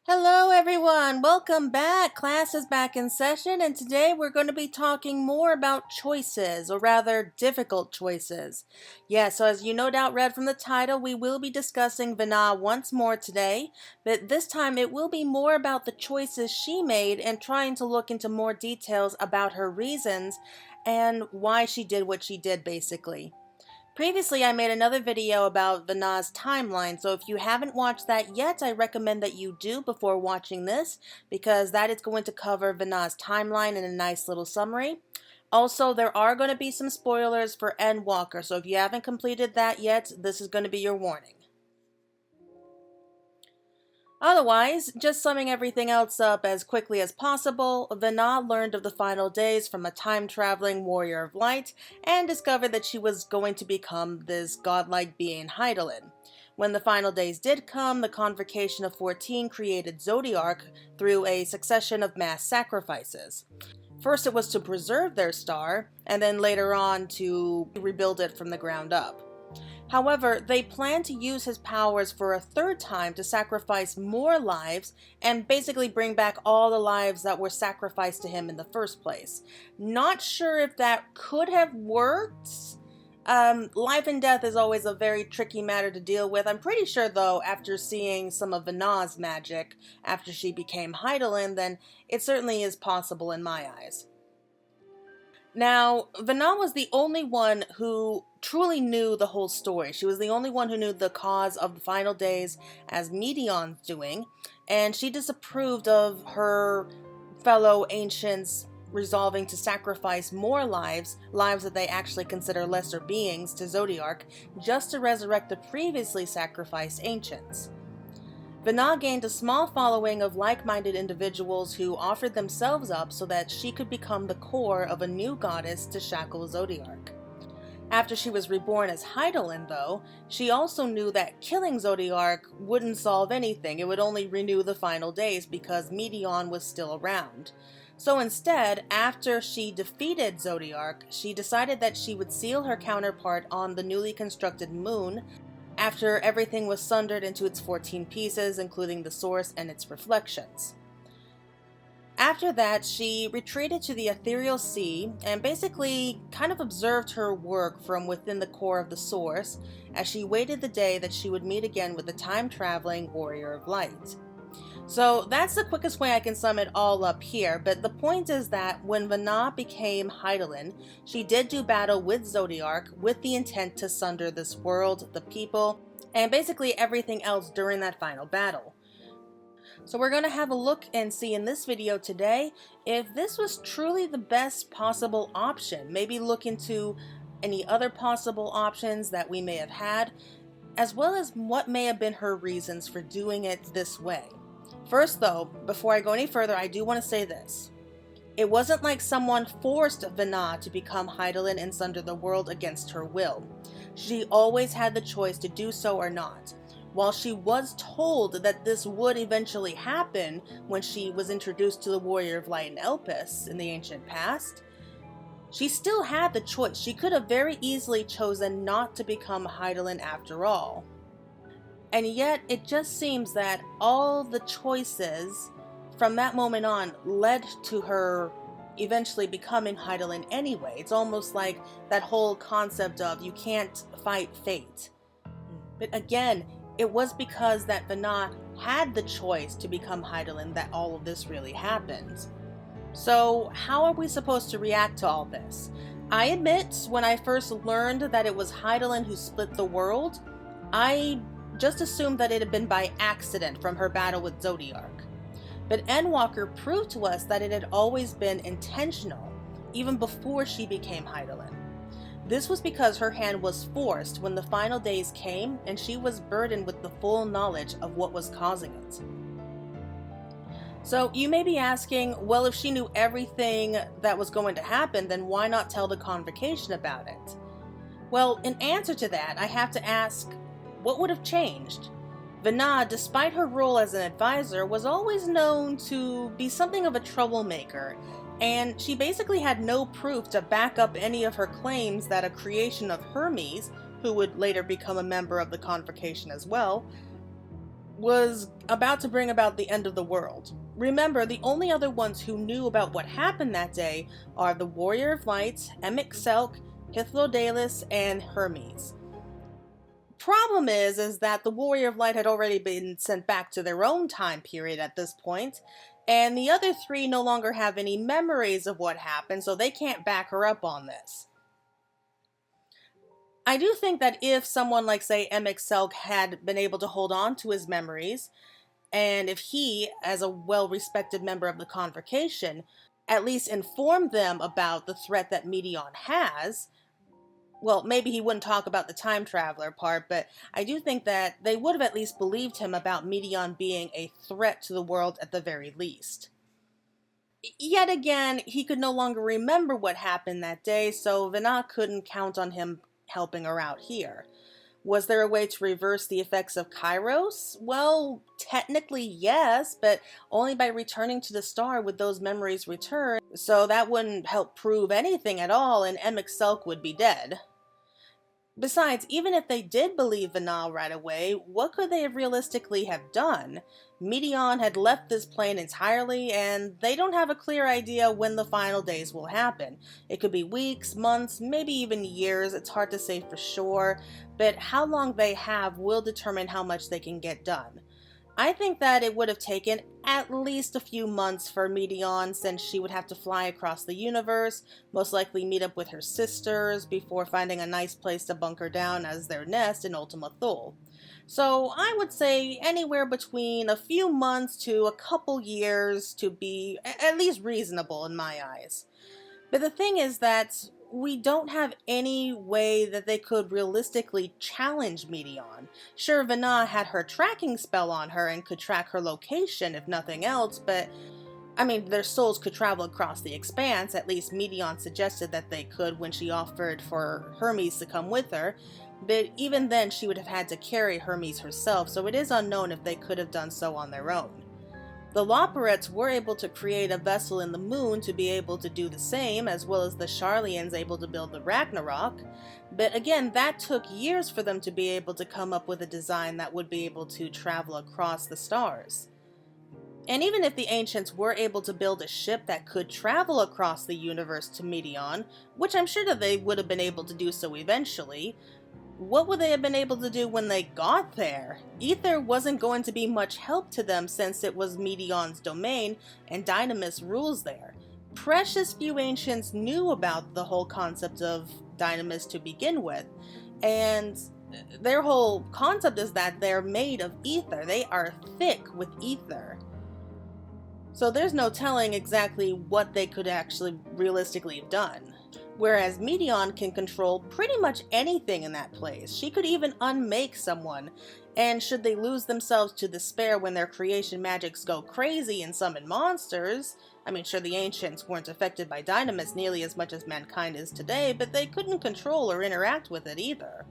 Hello everyone, welcome back. Class is back in session and today we're going to be talking more about choices, or rather difficult choices. So as you no doubt read from the title, we will be discussing Venat once more today, but this time it will be more about the choices she made and trying to look into more details about her reasons and why she did what she did basically. Previously, I made another video about Venat's timeline, so if you haven't watched that yet, I recommend that you do before watching this, because that is going to cover Venat's timeline in a nice little summary. Also, there are going to be some spoilers for Endwalker, so if you haven't completed that yet, this is going to be your warning. Otherwise, just summing everything else up as quickly as possible, Venat learned of the final days from a time-traveling warrior of light and discovered that she was going to become this godlike being Hydaelyn. When the final days did come, the Convocation of 14 created Zodiark through a succession of mass sacrifices. First it was to preserve their star, and then later on to rebuild it from the ground up. However, they plan to use his powers for a third time to sacrifice more lives and basically bring back all the lives that were sacrificed to him in the first place. Not sure if that could have worked. Life and death is always a very tricky matter to deal with. I'm pretty sure, though, after seeing some of Venat's magic after she became Hydaelyn, then it certainly is possible in my eyes. Now, Venat was the only one who truly knew the whole story. She was the only one who knew the cause of the final days as Meteion's doing, and she disapproved of her fellow ancients resolving to sacrifice more lives that they actually consider lesser beings, to Zodiark, just to resurrect the previously sacrificed ancients. Venat gained a small following of like-minded individuals who offered themselves up so that she could become the core of a new goddess to shackle Zodiark. After she was reborn as Hydaelyn, though, she also knew that killing Zodiark wouldn't solve anything. It would only renew the final days because Meteion was still around. So instead, after she defeated Zodiark, she decided that she would seal her counterpart on the newly constructed moon after everything was sundered into its 14 pieces, including the source and its reflections. After that, she retreated to the ethereal sea and basically kind of observed her work from within the core of the source as she waited the day that she would meet again with the time-traveling warrior of light. So that's the quickest way I can sum it all up here, but the point is that when Venat became Hydaelyn, she did do battle with Zodiark with the intent to sunder this world, the people, and basically everything else during that final battle. So we're going to have a look and see in this video today if this was truly the best possible option. Maybe look into any other possible options that we may have had, as well as what may have been her reasons for doing it this way. First though, before I go any further, I do want to say this. It wasn't like someone forced Venat to become Hydaelyn and sunder the world against her will. She always had the choice to do so or not. While she was told that this would eventually happen when she was introduced to the Warrior of Light in Elpis in the ancient past, she still had the choice. She could have very easily chosen not to become Hydaelyn after all. And yet, it just seems that all the choices from that moment on led to her eventually becoming Hydaelyn anyway. It's almost like that whole concept of you can't fight fate. But again, it was because that Venat had the choice to become Hydaelyn that all of this really happened. So how are we supposed to react to all this? I admit, when I first learned that it was Hydaelyn who split the world, I just assumed that it had been by accident from her battle with Zodiark. But Endwalker proved to us that it had always been intentional, even before she became Hydaelyn. This was because her hand was forced when the final days came and she was burdened with the full knowledge of what was causing it. So you may be asking, well, if she knew everything that was going to happen, then why not tell the Convocation about it? Well, in answer to that, I have to ask, what would have changed? Venat, despite her role as an advisor, was always known to be something of a troublemaker, and she basically had no proof to back up any of her claims that a creation of Hermes, who would later become a member of the Convocation as well, was about to bring about the end of the world. Remember, the only other ones who knew about what happened that day are the Warrior of Light, Hydaelyn, Hydaelyn, and Hermes. Problem is that the Warrior of Light had already been sent back to their own time period at this point, and the other three no longer have any memories of what happened, so they can't back her up on this. I do think that if someone like, say, Hydaelyn had been able to hold on to his memories, and if he, as a well-respected member of the Convocation, at least informed them about the threat that Meteion has, well, maybe he wouldn't talk about the time traveler part, but I do think that they would have at least believed him about Meteion being a threat to the world at the very least. Yet again, he could no longer remember what happened that day, so Venat couldn't count on him helping her out here. Was there a way to reverse the effects of Kairos? Well, technically yes, but only by returning to the star would those memories return, so that wouldn't help prove anything at all, and Hydaelyn would be dead. Besides, even if they did believe Venat right away, what could they have realistically have done? Meteion had left this plane entirely, and they don't have a clear idea when the final days will happen. It could be weeks, months, maybe even years, it's hard to say for sure, but how long they have will determine how much they can get done. I think that it would have taken at least a few months for Meteion, since she would have to fly across the universe, most likely meet up with her sisters, before finding a nice place to bunker down as their nest in Ultima Thule. So I would say anywhere between a few months to a couple years to be at least reasonable in my eyes. But the thing is that we don't have any way that they could realistically challenge Meteion. Sure, Venat had her tracking spell on her and could track her location if nothing else, but I mean, their souls could travel across the expanse. At least Meteion suggested that they could when she offered for Hermes to come with her, but even then she would have had to carry Hermes herself, so it is unknown if they could have done so on their own. The Loporets were able to create a vessel in the moon to be able to do the same, as well as the Sharlayans able to build the Ragnarok, but again, that took years for them to be able to come up with a design that would be able to travel across the stars. And even if the Ancients were able to build a ship that could travel across the universe to Meteion, which I'm sure that they would have been able to do so eventually, what would they have been able to do when they got there? Ether wasn't going to be much help to them since it was Meteion's domain and Dynamis rules there. Precious few Ancients knew about the whole concept of Dynamis to begin with, and their whole concept is that they're made of ether. They are thick with ether. So there's no telling exactly what they could actually realistically have done. Whereas Meteion can control pretty much anything in that place. She could even unmake someone, and should they lose themselves to despair when their creation magics go crazy and summon monsters, I mean, sure, the Ancients weren't affected by Dynamis nearly as much as mankind is today, but they couldn't control or interact with it either.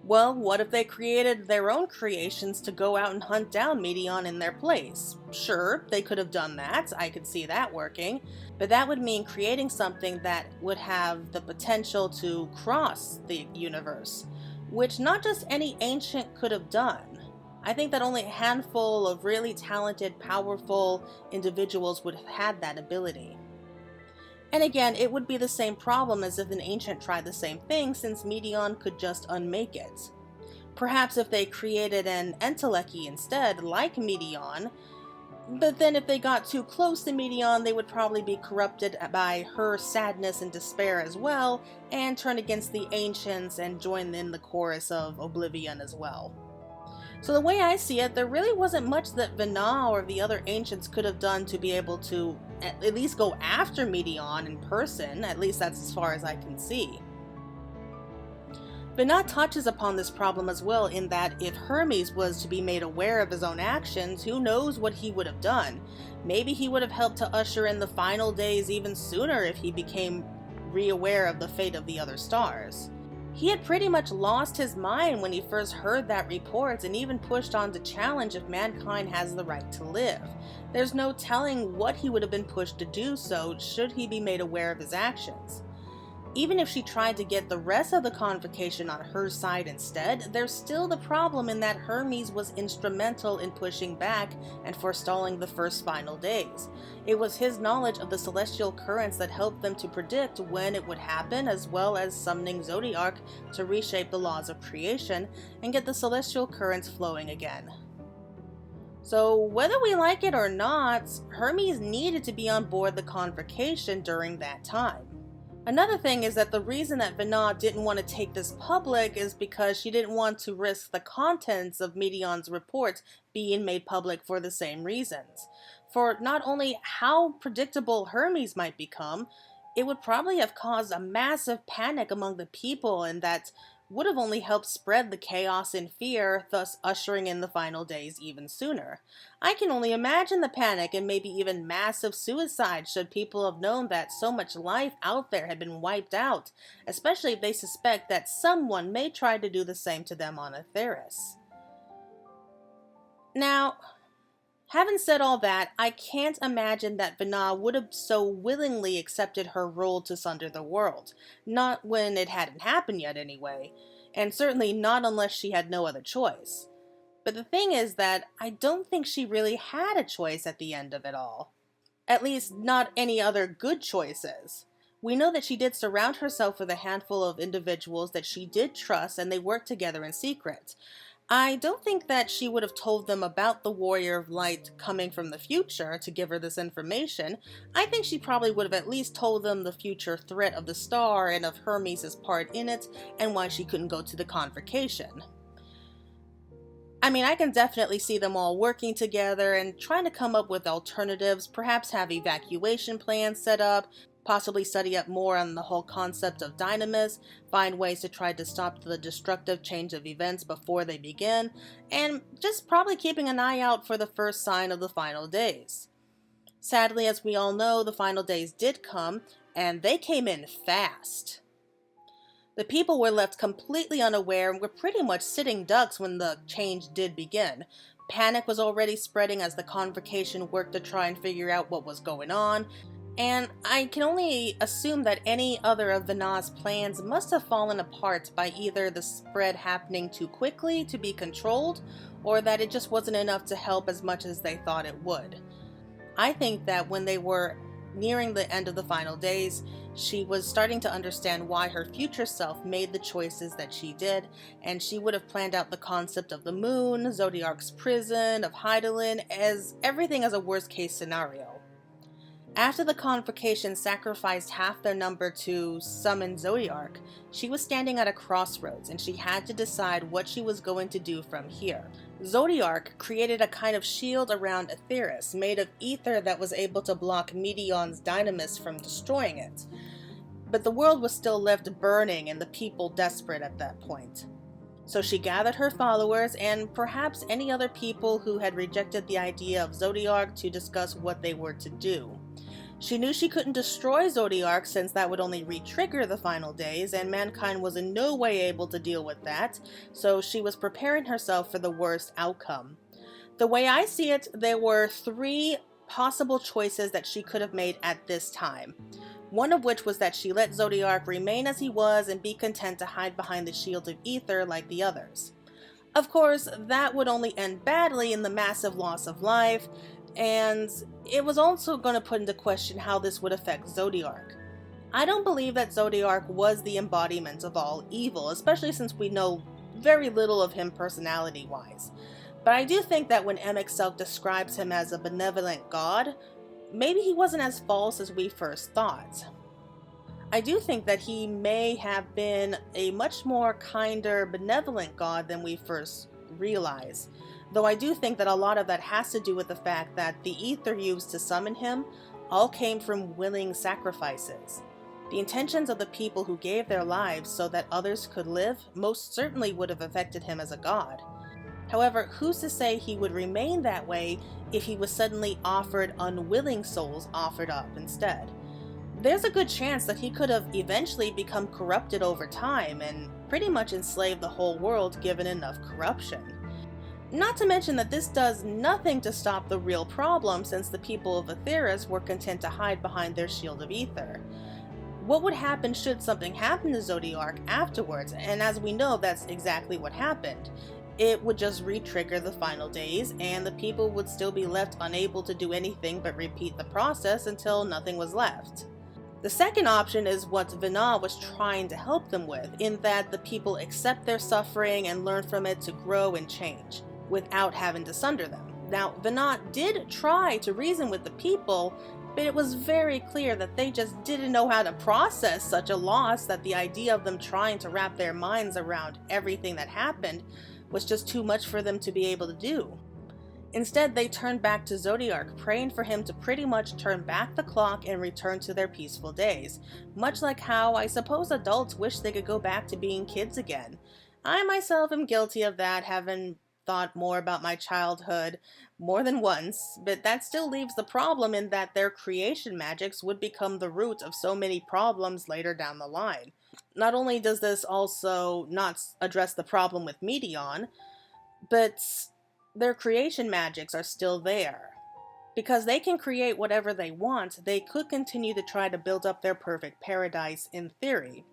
Well, what if they created their own creations to go out and hunt down Meteion in their place? Sure, they could have done that, I could see that working, but that would mean creating something that would have the potential to cross the universe, which not just any ancient could have done. I think that only a handful of really talented, powerful individuals would have had that ability. And again, it would be the same problem as if an ancient tried the same thing, since Meteion could just unmake it. Perhaps if they created an Entelechy instead, like Meteion, but then if they got too close to Meteion, they would probably be corrupted by her sadness and despair as well, and turn against the ancients and join in the chorus of oblivion as well. So the way I see it, there really wasn't much that Venat or the other ancients could have done to be able to at least go after Meteion in person. At least that's as far as I can see. Venat touches upon this problem as well, in that if Hermes was to be made aware of his own actions, who knows what he would have done. Maybe he would have helped to usher in the final days even sooner if he became re-aware of the fate of the other stars. He had pretty much lost his mind when he first heard that report, and even pushed on to challenge if mankind has the right to live. There's no telling what he would have been pushed to do so should he be made aware of his actions. Even if she tried to get the rest of the convocation on her side instead, there's still the problem in that Hermes was instrumental in pushing back and forestalling the first final days. It was his knowledge of the celestial currents that helped them to predict when it would happen, as well as summoning Zodiark to reshape the laws of creation and get the celestial currents flowing again. So whether we like it or not, Hermes needed to be on board the convocation during that time. Another thing is that the reason that Venat didn't want to take this public is because she didn't want to risk the contents of Meteion's report being made public for the same reasons. For not only how predictable Hermes might become, it would probably have caused a massive panic among the people, and that would have only helped spread the chaos and fear, thus ushering in the final days even sooner. I can only imagine the panic and maybe even massive suicide should people have known that so much life out there had been wiped out, especially if they suspect that someone may try to do the same to them on Etheirys. Now, having said all that, I can't imagine that Venat would have so willingly accepted her role to sunder the world. Not when it hadn't happened yet anyway, and certainly not unless she had no other choice. But the thing is that I don't think she really had a choice at the end of it all. At least, not any other good choices. We know that she did surround herself with a handful of individuals that she did trust, and they worked together in secret. I don't think that she would have told them about the Warrior of Light coming from the future to give her this information. I think she probably would have at least told them the future threat of the star and of Hermes' part in it, and why she couldn't go to the convocation. I mean, I can definitely see them all working together and trying to come up with alternatives, perhaps have evacuation plans set up, possibly study up more on the whole concept of dynamis, find ways to try to stop the destructive change of events before they begin, and just probably keeping an eye out for the first sign of the final days. Sadly, as we all know, the final days did come, and they came in fast. The people were left completely unaware and were pretty much sitting ducks when the change did begin. Panic was already spreading as the convocation worked to try and figure out what was going on, and I can only assume that any other of Venat's plans must have fallen apart by either the spread happening too quickly to be controlled, or that it just wasn't enough to help as much as they thought it would. I think that when they were nearing the end of the final days, she was starting to understand why her future self made the choices that she did, and she would have planned out the concept of the moon, Zodiark's prison, of Hydaelyn, as everything as a worst case scenario. After the convocation sacrificed half their number to summon Zodiark, she was standing at a crossroads and she had to decide what she was going to do from here. Zodiark created a kind of shield around Etheirys, made of ether that was able to block Meteion's dynamis from destroying it. But the world was still left burning and the people desperate at that point. So she gathered her followers and perhaps any other people who had rejected the idea of Zodiark to discuss what they were to do. She knew she couldn't destroy Zodiark since that would only re-trigger the final days, and mankind was in no way able to deal with that, so she was preparing herself for the worst outcome. The way I see it, there were 3 possible choices that she could have made at this time. One of which was that she let Zodiark remain as he was and be content to hide behind the shield of ether like the others. Of course, that would only end badly in the massive loss of life, and it was also going to put into question how this would affect Zodiark. I don't believe that Zodiark was the embodiment of all evil, especially since we know very little of him personality-wise. But I do think that when MXL describes him as a benevolent god, maybe he wasn't as false as we first thought. I do think that he may have been a much more kinder, benevolent god than we first realized. Though I do think that a lot of that has to do with the fact that the ether used to summon him all came from willing sacrifices. The intentions of the people who gave their lives so that others could live most certainly would have affected him as a god. However, who's to say he would remain that way if he was suddenly offered unwilling souls offered up instead? There's a good chance that he could have eventually become corrupted over time and pretty much enslaved the whole world given enough corruption. Not to mention that this does nothing to stop the real problem, since the people of Etheirys were content to hide behind their shield of ether. what would happen should something happen to Zodiac afterwards, and as we know, that's exactly what happened. It would just re-trigger the final days, and the people would still be left unable to do anything but repeat the process until nothing was left. The second option is what Venat was trying to help them with, in that the people accept their suffering and learn from it to grow and change, without having to sunder them. Now, Venat did try to reason with the people, but it was very clear that they just didn't know how to process such a loss, that the idea of them trying to wrap their minds around everything that happened was just too much for them to be able to do. Instead, they turned back to Zodiac, praying for him to pretty much turn back the clock and return to their peaceful days, much like how I suppose adults wish they could go back to being kids again. I myself am guilty of that, having thought more about my childhood more than once, but that still leaves the problem in that their creation magics would become the root of so many problems later down the line. Not only does this also not address the problem with Meteion, but their creation magics are still there. Because they can create whatever they want, they could continue to try to build up their perfect paradise in theory.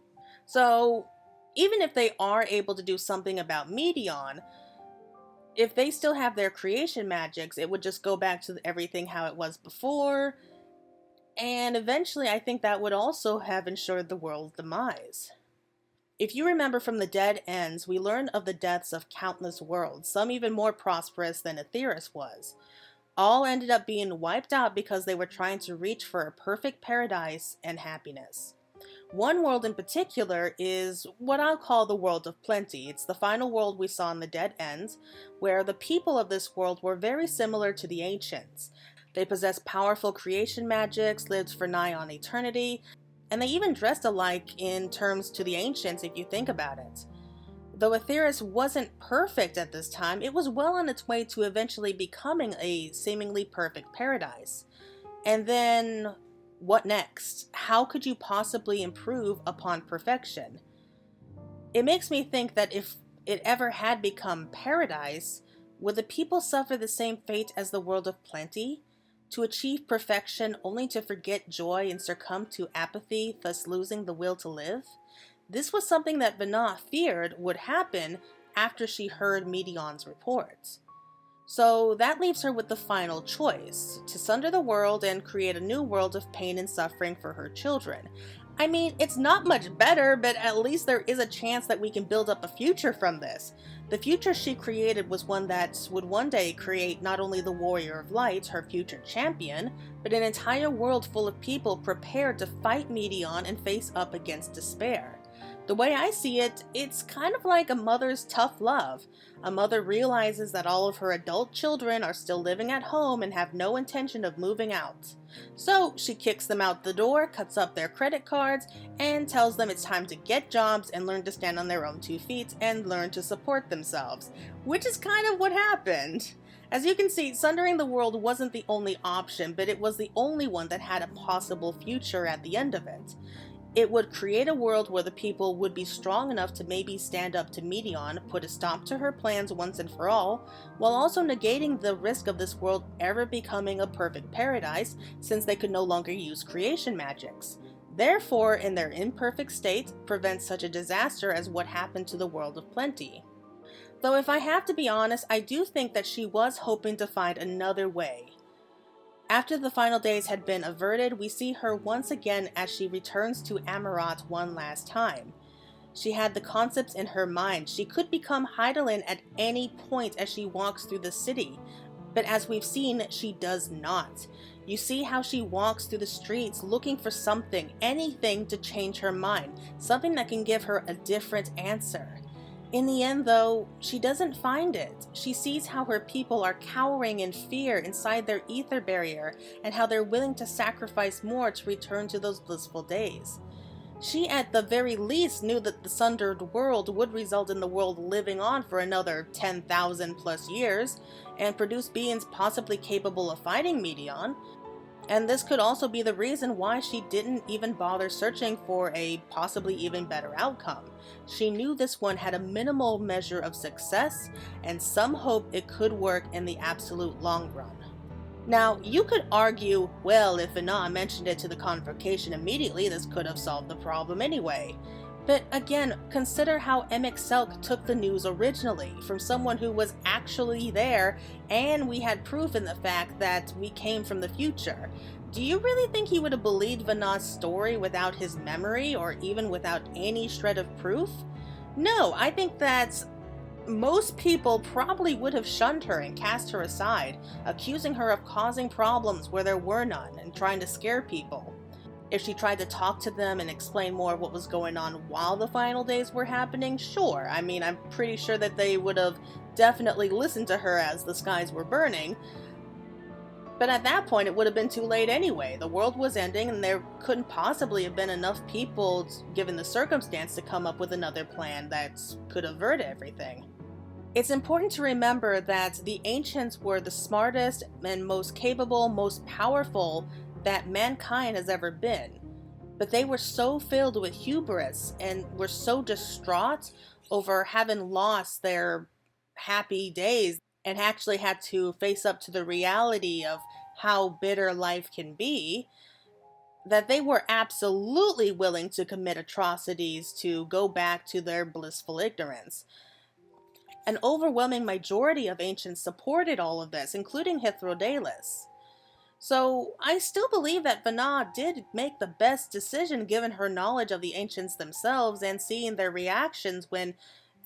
So, even if they are able to do something about Meteion, if they still have their creation magics, it would just go back to everything how it was before, and eventually I think that would also have ensured the world's demise. If you remember from the Dead Ends, we learned of the deaths of countless worlds, some even more prosperous than Aetheris was. All ended up being wiped out because they were trying to reach for a perfect paradise and happiness. One world in particular is what I'll call the World of Plenty. It's the final world we saw in the Dead Ends, where the people of this world were very similar to the ancients. They possessed powerful creation magics, lived for nigh on eternity, and they even dressed alike in terms to the ancients if you think about it. Though Aetheris wasn't perfect at this time, it was well on its way to eventually becoming a seemingly perfect paradise. And then, what next? How could you possibly improve upon perfection? It makes me think that if it ever had become paradise, would the people suffer the same fate as the World of Plenty? To achieve perfection only to forget joy and succumb to apathy, thus losing the will to live? This was something that Venat feared would happen after she heard Meteion's reports. So that leaves her with the final choice, to sunder the world and create a new world of pain and suffering for her children. I mean, it's not much better, but at least there is a chance that we can build up a future from this. The future she created was one that would one day create not only the Warrior of Light, her future champion, but an entire world full of people prepared to fight Meteion and face up against despair. The way I see it, it's kind of like a mother's tough love. A mother realizes that all of her adult children are still living at home and have no intention of moving out. So she kicks them out the door, cuts up their credit cards, and tells them it's time to get jobs and learn to stand on their own 2 feet and learn to support themselves. Which is kind of what happened. As you can see, sundering the world wasn't the only option, but it was the only one that had a possible future at the end of it. It would create a world where the people would be strong enough to maybe stand up to Meteion, put a stop to her plans once and for all, while also negating the risk of this world ever becoming a perfect paradise, since they could no longer use creation magics. Therefore, in their imperfect state, prevent such a disaster as what happened to the World of Plenty. Though if I have to be honest, I do think that she was hoping to find another way. After the final days had been averted, we see her once again as she returns to Amarat one last time. She had the concepts in her mind. She could become Hydaelyn at any point as she walks through the city, but as we've seen, she does not. You see how she walks through the streets looking for something, anything to change her mind, something that can give her a different answer. In the end, though, she doesn't find it. She sees how her people are cowering in fear inside their ether barrier and how they're willing to sacrifice more to return to those blissful days. She at the very least knew that the sundered world would result in the world living on for another 10,000 plus years and produce beings possibly capable of fighting Meteion. And this could also be the reason why she didn't even bother searching for a possibly even better outcome. She knew this one had a minimal measure of success and some hope it could work in the absolute long run. Now, you could argue, well, if Venat mentioned it to the convocation immediately, this could have solved the problem anyway. But again, consider how Selk took the news originally, from someone who was actually there, and we had proof in the fact that we came from the future. Do you really think he would have believed Venat's story without his memory, or even without any shred of proof? No, I think that most people probably would have shunned her and cast her aside, accusing her of causing problems where there were none and trying to scare people. If she tried to talk to them and explain more of what was going on while the final days were happening, sure. I mean, I'm pretty sure that they would have definitely listened to her as the skies were burning. But at that point, it would have been too late anyway. The world was ending, and there couldn't possibly have been enough people, given the circumstance, to come up with another plan that could avert everything. It's important to remember that the ancients were the smartest and most capable, most powerful that mankind has ever been. But they were so filled with hubris and were so distraught over having lost their happy days and actually had to face up to the reality of how bitter life can be, that they were absolutely willing to commit atrocities to go back to their blissful ignorance. An overwhelming majority of ancients supported all of this, including Hydaelyn. So I still believe that Venat did make the best decision given her knowledge of the ancients themselves and seeing their reactions when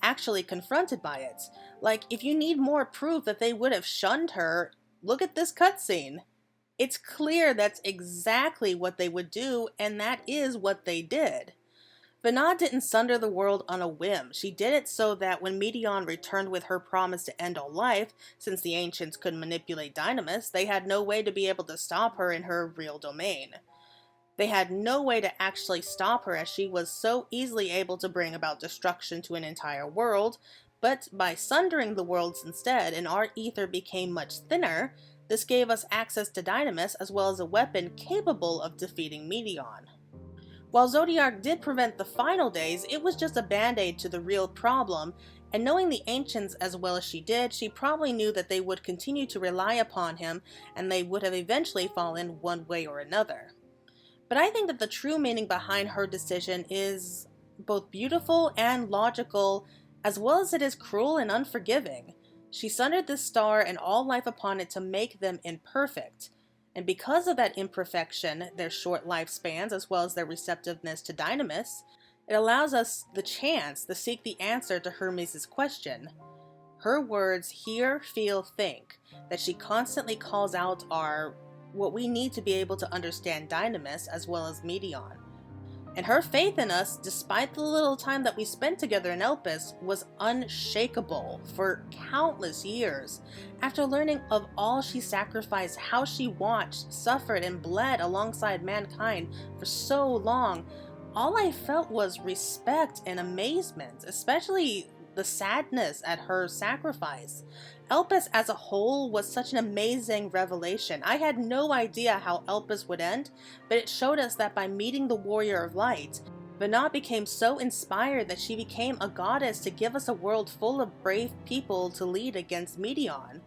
actually confronted by it. Like, if you need more proof that they would have shunned her, look at this cutscene. It's clear that's exactly what they would do, and that is what they did. Venat didn't sunder the world on a whim. She did it so that when Meteion returned with her promise to end all life, since the ancients could manipulate Dynamis, they had no way to be able to stop her in her real domain. They had no way to actually stop her, as she was so easily able to bring about destruction to an entire world, but by sundering the worlds instead, and our ether became much thinner, this gave us access to Dynamis as well as a weapon capable of defeating Meteion. While Zodiac did prevent the final days, it was just a band-aid to the real problem, and knowing the ancients as well as she did, she probably knew that they would continue to rely upon him, and they would have eventually fallen one way or another. But I think that the true meaning behind her decision is both beautiful and logical, as well as it is cruel and unforgiving. She sundered this star and all life upon it to make them imperfect. And because of that imperfection, their short lifespans, as well as their receptiveness to Dynamis, it allows us the chance to seek the answer to Hermes' question. Her words, hear, feel, think, that she constantly calls out are what we need to be able to understand Dynamis as well as Meteion. And her faith in us, despite the little time that we spent together in Elpis, was unshakable for countless years. After learning of all she sacrificed, how she watched, suffered, and bled alongside mankind for so long, all I felt was respect and amazement, especially the sadness at her sacrifice. Elpis as a whole was such an amazing revelation. I had no idea how Elpis would end, but it showed us that by meeting the Warrior of Light, Venat became so inspired that she became a goddess to give us a world full of brave people to lead against Meteion.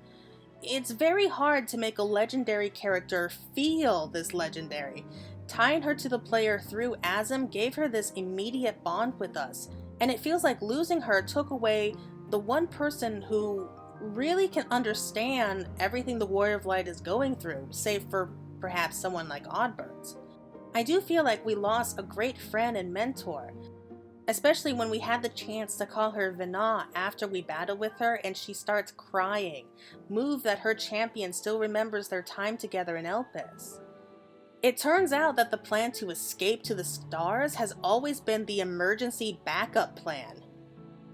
It's very hard to make a legendary character feel this legendary. Tying her to the player through Azim gave her this immediate bond with us, and it feels like losing her took away the one person who really can understand everything the Warrior of Light is going through, save for perhaps someone like Oddbirds. I do feel like we lost a great friend and mentor, especially when we had the chance to call her Venat after we battled with her and she starts crying, moved that her champion still remembers their time together in Elpis. It turns out that the plan to escape to the stars has always been the emergency backup plan.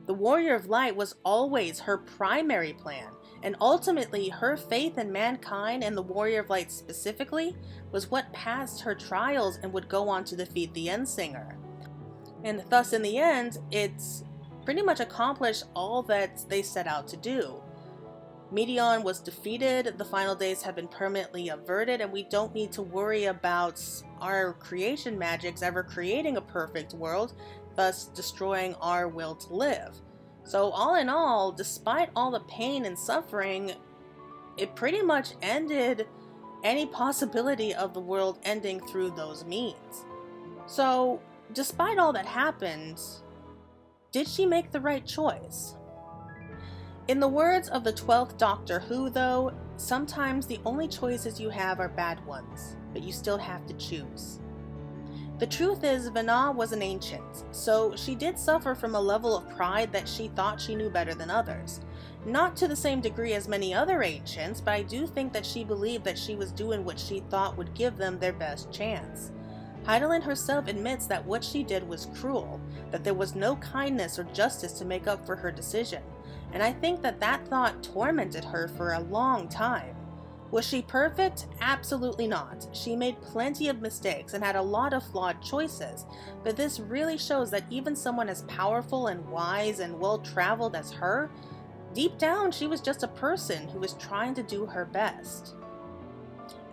The Warrior of Light was always her primary plan, and ultimately her faith in mankind and the Warrior of Light specifically was what passed her trials and would go on to defeat the Endsinger. And thus in the end, it's pretty much accomplished all that they set out to do. Meteion was defeated, the final days have been permanently averted, and we don't need to worry about our creation magics ever creating a perfect world, thus destroying our will to live. So all in all, despite all the pain and suffering, it pretty much ended any possibility of the world ending through those means. So, despite all that happened, did she make the right choice? In the words of the 12th Doctor Who, though, sometimes the only choices you have are bad ones, but you still have to choose. The truth is, Venat was an ancient, so she did suffer from a level of pride that she thought she knew better than others. Not to the same degree as many other ancients, but I do think that she believed that she was doing what she thought would give them their best chance. Hydaelyn herself admits that what she did was cruel, that there was no kindness or justice to make up for her decision, and I think that that thought tormented her for a long time. Was she perfect? Absolutely not. She made plenty of mistakes and had a lot of flawed choices, but this really shows that even someone as powerful and wise and well-traveled as her, deep down she was just a person who was trying to do her best.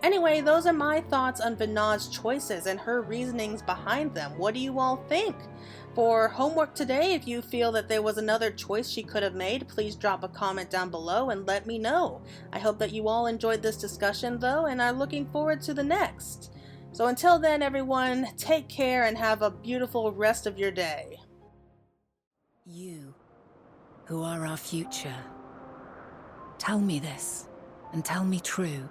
Anyway, those are my thoughts on Venat's choices and her reasonings behind them. What do you all think? For homework today, if you feel that there was another choice she could have made, please drop a comment down below and let me know. I hope that you all enjoyed this discussion though and are looking forward to the next. So until then, everyone, take care and have a beautiful rest of your day. You, who are our future, tell me this and tell me true.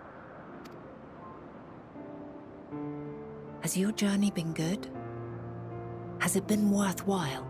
Has your journey been good? Has it been worthwhile?